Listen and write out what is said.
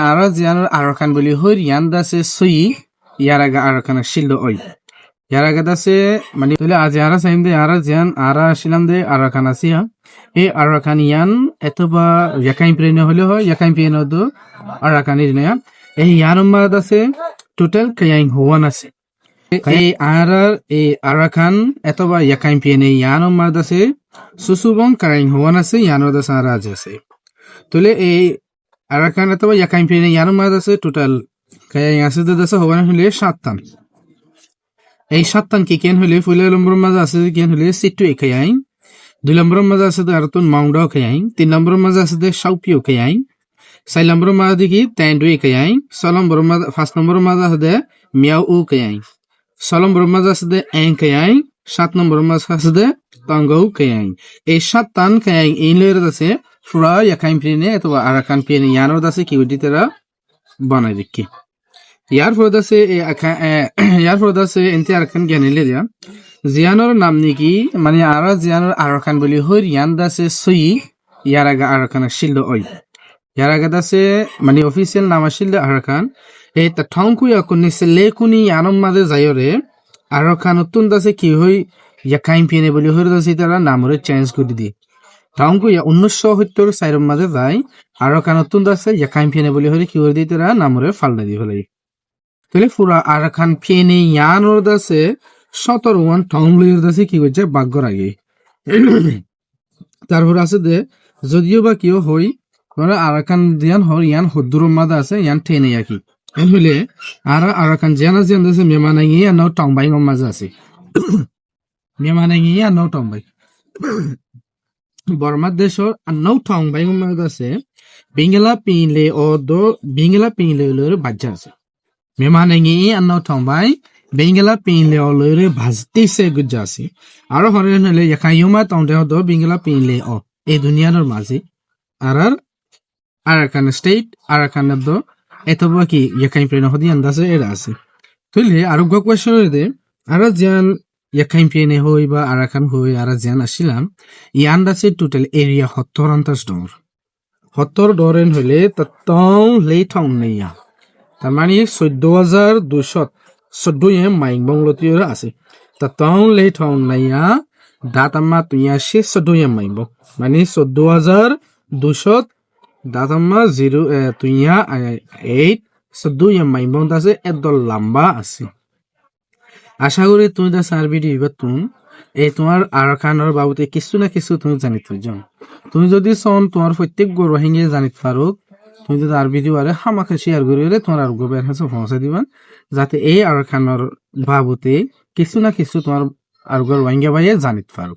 ara zianor arakan boli hor yanda se sui yaraga arakan shildo oi yaraga da se mani tole az ara saimde ara zian ara shilam de arakan asia e arakan yan etoba yakain prene hole ho yakain prene do arakan ne e yanumma da se total kayain howan ase এই arakan etoba yakain prene yanumma da se susubon kayain howan ase yanor da sa raj ase tole এই arakan etoba yakain prene yanumma da se total kayain ase da se howan hole 7 tan এই 7 tan কি কেন হলে ফুলে নম্বর মাঝে আছে কেন হলে সিটু একায়াইন 2 নম্বর মাঝে আছে আরতুন মাউন্ডা একায়াইন 3 নম্বর মাঝে আছে শাউপিও একায়াইন 4 নম্বর মাঝে দেখি তেন্ডু একায়াইন 6 নম্বর মাঝে 5 নম্বর মাঝে আছে মিয়াও ও একায়াইন 6 নম্বর মাঝে আছে একায়াইন 7 নম্বর মাঝে আছে তঙ্গো একায়াইন এই 7 tan কায়াইন ইনলের আছে ফুরা ইয়াকাইন প্রিনে অথবা আরাকান প্রিনে ইয়ানোর আছে কি উদিতরা বানাই দেখি ইয়ার ফরদাসে এনতে আরাকান জ্ঞানীলে দিয়া জিয়ানোর নাম নাকি মানে আরা জিয়ানোর আরাকান বলি হইর ইয়ান দাসে সুই ইয়ারাগা আরাকান শিল্ড ওই ইয়ারাগা দাসে মানে অফিসিয়াল নাম শিল্ড আরাকান এই তা ঠংকু ইয়াকুনি সে লেকুনি ইয়ানম মাদে যায়রে আরাকান উত্তুন দাসে কি হই ইয়াকাইন পিনে বলি হইর দাসে তারা নামরে চেঞ্জ করে দি ঠংকু ইয়া 1970 সাইরম মাদে যাই আরাকান উত্তুন দাসে ইয়াকাইন পিনে বলি হইর কি করে দি তারা নামরে ফালদা দি ফেলাই তাহলে পুরা আরাকান পিনে ইয়ানোর দাসে 17 ওয়ান টাউনলির দাসে কি হচ্ছে বাগ্যর আগে তারপর আছে যে যদিও বা কিও হই মানে আরাকান জিয়ান হর ইয়ান হদ্দুর মাদা আছে ইয়ান টেনে আকি এন হইলে আরাকান জিয়ান দাসে মেমানাঙ্গি ইয়ান নাও টাংবাই মাঝে আছে মেমানাঙ্গি ইয়ান নাও টাংবাই বর্মা দেশর নাও টাংবাই মাঝে আছে বিঙ্গলা পিনলে ও দো বিঙ্গলা পিনলে লরে বাজ্জা আছে মেমানাঙ্গি ইয়ান নাও টাংবাই বেঙ্গলা পিনলে অ লরে ভাজতে সে গুজাসি আর হরে নলে ইয়াকাইমা তংদে দ বেঙ্গলা পিনলে অ এই দুনিয়ার মাঝে আরাকান স্টেট আরাকান দ এতবা কি ইয়াকাইম প্রেন হদি আন্দাজে এর আছে তুইলে আরো গো কোশ্চেন দে আর জান ইয়াকাইম প্রেনে হই বা আরাকান হই আর জান আসিলাম ইয়ান্দাসে টোটাল এরিয়া 70 ডরেন হইলে তং লে থং নেয়া তার মানে 14200 14 মাইং বংলতির আছে তা তং লে থং নাইয়া দাতামা তুইয়া 14 মাইং মানে 14200 দাতামা 0 তুইয়া 8 14 মাইং বং দাসে একদল লম্বা আছে আশা করি তুমি দা সার্ভিডি ইবাতুন এই তোমার আরাকানর বাবুতে কিছু না কিছু তুমি জানিত যাও তুমি যদি সন তোমার প্রত্যেক গরু হিঙ্গে জানিত পারো তুমি যদি আর ভিডিও আরে হামাকে শেয়ার করিলে তোমার আর গোবের কাছে পৌঁছে দিবেন যাতে এই আরাকানর বাবুতে কিছু না কিছু তোমার আর গরু হিঙ্গে ভাইয়ে জানিত পারো